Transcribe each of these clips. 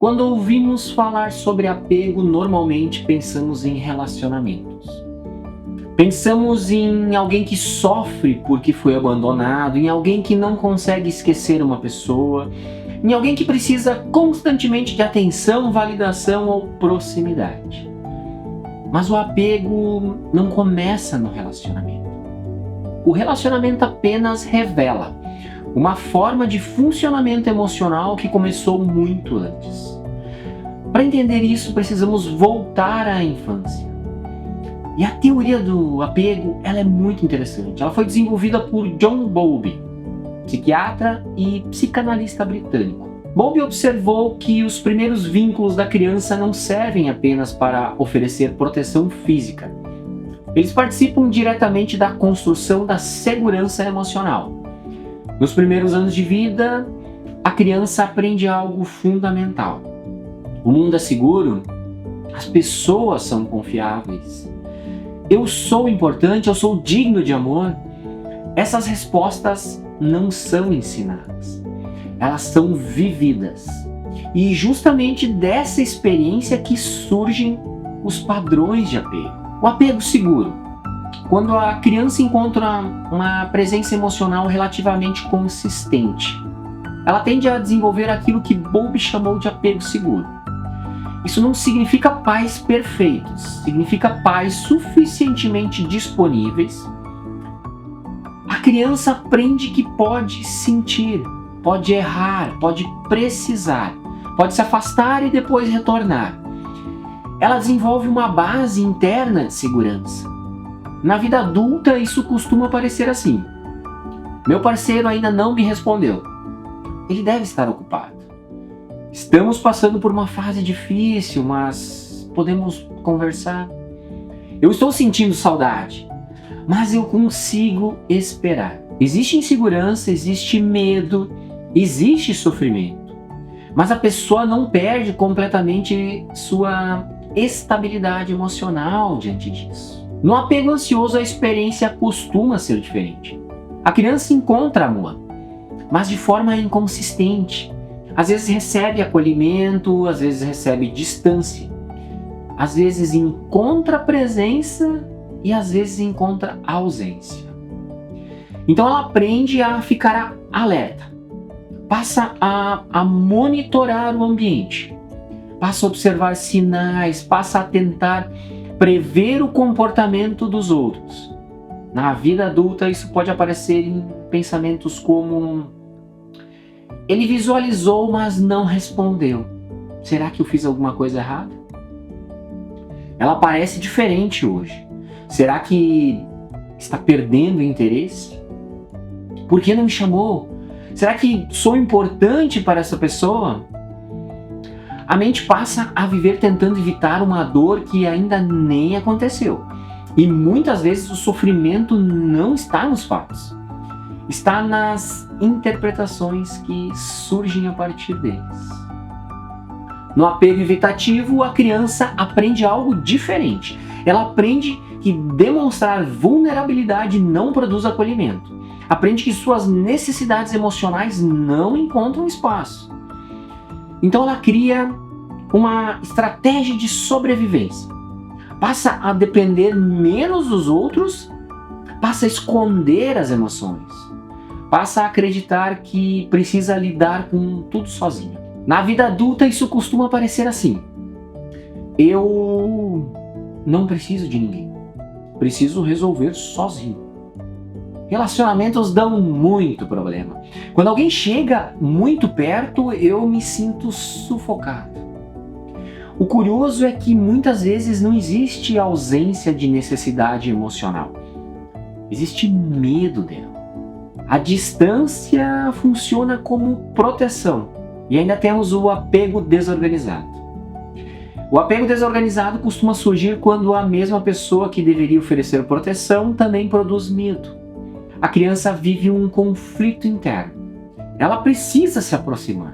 Quando ouvimos falar sobre apego, normalmente pensamos em relacionamentos. Pensamos em alguém que sofre porque foi abandonado, em alguém que não consegue esquecer uma pessoa, em alguém que precisa constantemente de atenção, validação ou proximidade. Mas o apego não começa no relacionamento. O relacionamento apenas revela uma forma de funcionamento emocional que começou muito antes. Para entender isso, precisamos voltar à infância. E a teoria do apego, ela é muito interessante. Ela foi desenvolvida por John Bowlby, psiquiatra e psicanalista britânico. Bowlby observou que os primeiros vínculos da criança não servem apenas para oferecer proteção física. Eles participam diretamente da construção da segurança emocional. Nos primeiros anos de vida, a criança aprende algo fundamental. O mundo é seguro, as pessoas são confiáveis. Eu sou importante, eu sou digno de amor. Essas respostas não são ensinadas, elas são vividas. E justamente dessa experiência que surgem os padrões de apego. O apego seguro. Quando a criança encontra uma presença emocional relativamente consistente, ela tende a desenvolver aquilo que Bowlby chamou de apego seguro. Isso não significa pais perfeitos, significa pais suficientemente disponíveis. A criança aprende que pode sentir, pode errar, pode precisar, pode se afastar e depois retornar. Ela desenvolve uma base interna de segurança. Na vida adulta, isso costuma parecer assim: meu parceiro ainda não me respondeu. Ele deve estar ocupado. Estamos passando por uma fase difícil, mas podemos conversar. Eu estou sentindo saudade, mas eu consigo esperar. Existe insegurança, existe medo, existe sofrimento. Mas a pessoa não perde completamente sua estabilidade emocional diante disso. No apego ansioso, a experiência costuma ser diferente. A criança encontra amor, mas de forma inconsistente. Às vezes recebe acolhimento, às vezes recebe distância. Às vezes encontra presença e às vezes encontra ausência. Então ela aprende a ficar alerta, passa a monitorar o ambiente, passa a observar sinais, passa a tentar prever o comportamento dos outros. Na vida adulta, isso pode aparecer em pensamentos como: ele visualizou, mas não respondeu. Será que eu fiz alguma coisa errada? Ela parece diferente hoje. Será que está perdendo interesse? Por que não me chamou? Será que sou importante para essa pessoa? A mente passa a viver tentando evitar uma dor que ainda nem aconteceu. E muitas vezes o sofrimento não está nos fatos, está nas interpretações que surgem a partir deles. No apego evitativo, a criança aprende algo diferente. Ela aprende que demonstrar vulnerabilidade não produz acolhimento. Aprende que suas necessidades emocionais não encontram espaço. Então ela cria uma estratégia de sobrevivência. Passa a depender menos dos outros, passa a esconder as emoções, passa a acreditar que precisa lidar com tudo sozinho. Na vida adulta isso costuma parecer assim: eu não preciso de ninguém, preciso resolver sozinho. Relacionamentos dão muito problema. Quando alguém chega muito perto, eu me sinto sufocado. O curioso é que muitas vezes não existe ausência de necessidade emocional. Existe medo dela. A distância funciona como proteção. E ainda temos o apego desorganizado. O apego desorganizado costuma surgir quando a mesma pessoa que deveria oferecer proteção também produz medo. A criança vive um conflito interno. Ela precisa se aproximar,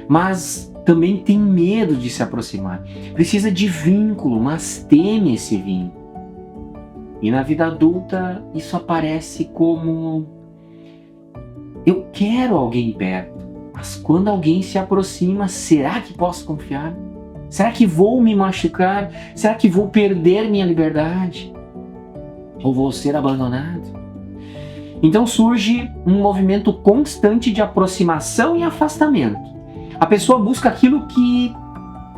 mas também tem medo de se aproximar. Precisa de vínculo, mas teme esse vínculo. E na vida adulta isso aparece como: eu quero alguém perto, Mas quando alguém se aproxima, será que posso confiar? Será que vou me machucar? Será que vou perder minha liberdade? Ou vou ser abandonado? Então surge um movimento constante de aproximação e afastamento. A pessoa busca aquilo que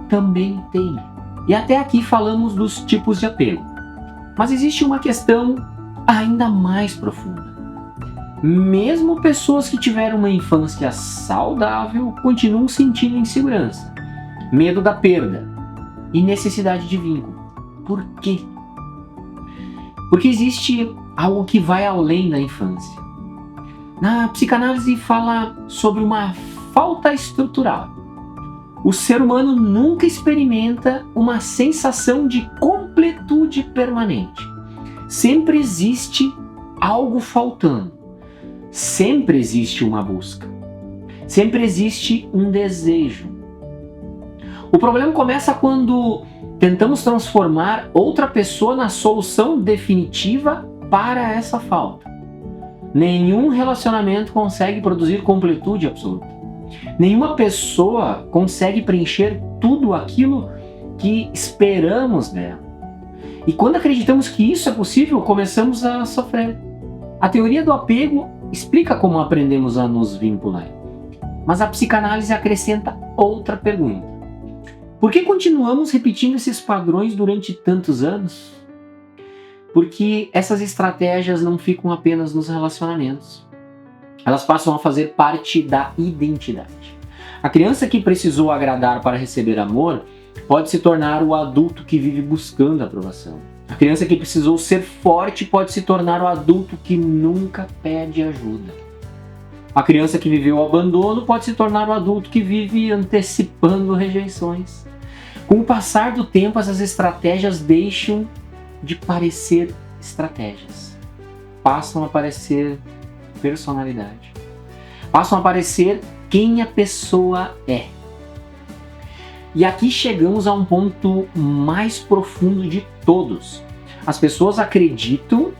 também tem. E até aqui falamos dos tipos de apego. Mas existe uma questão ainda mais profunda. Mesmo pessoas que tiveram uma infância saudável continuam sentindo insegurança, medo da perda e necessidade de vínculo. Por quê? Porque existe algo que vai além da infância. Na psicanálise fala sobre uma falta estrutural. O ser humano nunca experimenta uma sensação de completude permanente. Sempre existe algo faltando. Sempre existe uma busca. Sempre existe um desejo. O problema começa quando tentamos transformar outra pessoa na solução definitiva para essa falta. Nenhum relacionamento consegue produzir completude absoluta. Nenhuma pessoa consegue preencher tudo aquilo que esperamos dela. E quando acreditamos que isso é possível, começamos a sofrer. A teoria do apego explica como aprendemos a nos vincular. Mas a psicanálise acrescenta outra pergunta. Por que continuamos repetindo esses padrões durante tantos anos? Porque essas estratégias não ficam apenas nos relacionamentos. Elas passam a fazer parte da identidade. A criança que precisou agradar para receber amor pode se tornar o adulto que vive buscando aprovação. A criança que precisou ser forte pode se tornar o adulto que nunca pede ajuda. A criança que viveu o abandono pode se tornar o adulto que vive antecipando rejeições. Com o passar do tempo, essas estratégias deixam de parecer estratégias. Passam a parecer personalidade. Passam a parecer quem a pessoa é. E aqui chegamos a um ponto mais profundo de todos. As pessoas acreditam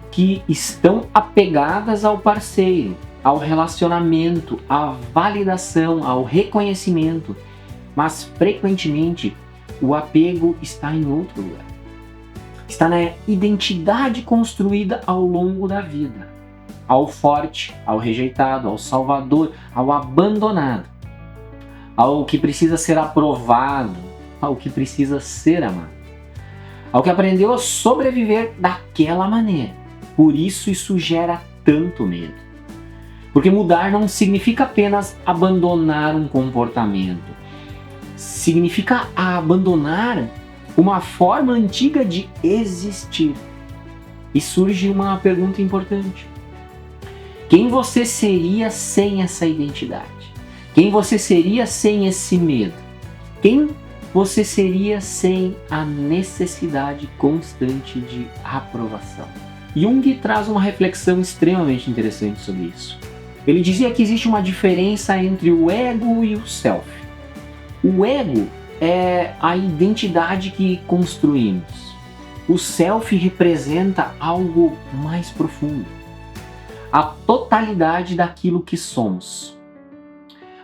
que estão apegadas ao parceiro, ao relacionamento, à validação, ao reconhecimento, mas frequentemente o apego está em outro lugar. Está na identidade construída ao longo da vida, ao forte, ao rejeitado, ao salvador, ao abandonado, ao que precisa ser aprovado, ao que precisa ser amado, ao que aprendeu a sobreviver daquela maneira. Por isso gera tanto medo. Porque mudar não significa apenas abandonar um comportamento. Significa abandonar uma forma antiga de existir. E surge uma pergunta importante. Quem você seria sem essa identidade? Quem você seria sem esse medo? Quem você seria sem a necessidade constante de aprovação? Jung traz uma reflexão extremamente interessante sobre isso. Ele dizia que existe uma diferença entre o ego e o self. O ego é a identidade que construímos. O self representa algo mais profundo. A totalidade daquilo que somos.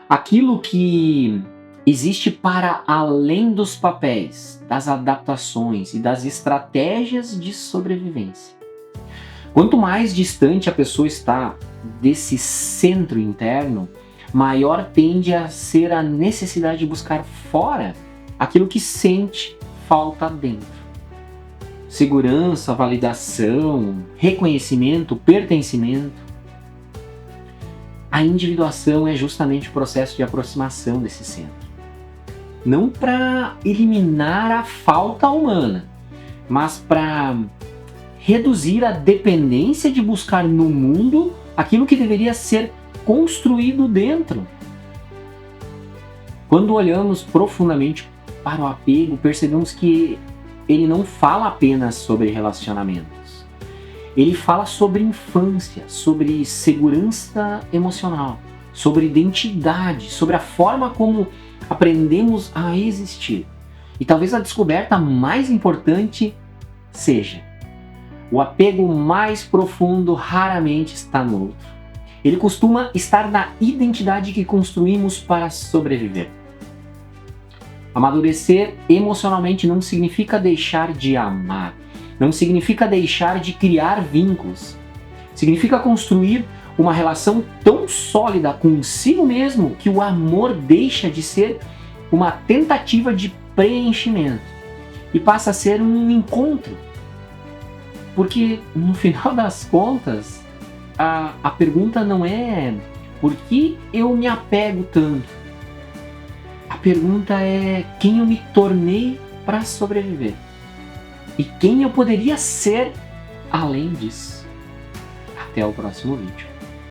Aquilo que existe para além dos papéis, das adaptações e das estratégias de sobrevivência. Quanto mais distante a pessoa está desse centro interno, maior tende a ser a necessidade de buscar fora aquilo que sente falta dentro. Segurança, validação, reconhecimento, pertencimento. A individuação é justamente o processo de aproximação desse centro. Não para eliminar a falta humana, mas para reduzir a dependência de buscar no mundo aquilo que deveria ser construído dentro. Quando olhamos profundamente para o apego, percebemos que ele não fala apenas sobre relacionamentos. Ele fala sobre infância, sobre segurança emocional, sobre identidade, sobre a forma como aprendemos a existir. E talvez a descoberta mais importante seja: o apego mais profundo raramente está no outro. Ele costuma estar na identidade que construímos para sobreviver. Amadurecer emocionalmente não significa deixar de amar, não significa deixar de criar vínculos. Significa construir uma relação tão sólida consigo mesmo que o amor deixa de ser uma tentativa de preenchimento e passa a ser um encontro. Porque no final das contas, a pergunta não é por que eu me apego tanto. A pergunta é quem eu me tornei para sobreviver e quem eu poderia ser além disso. Até o próximo vídeo.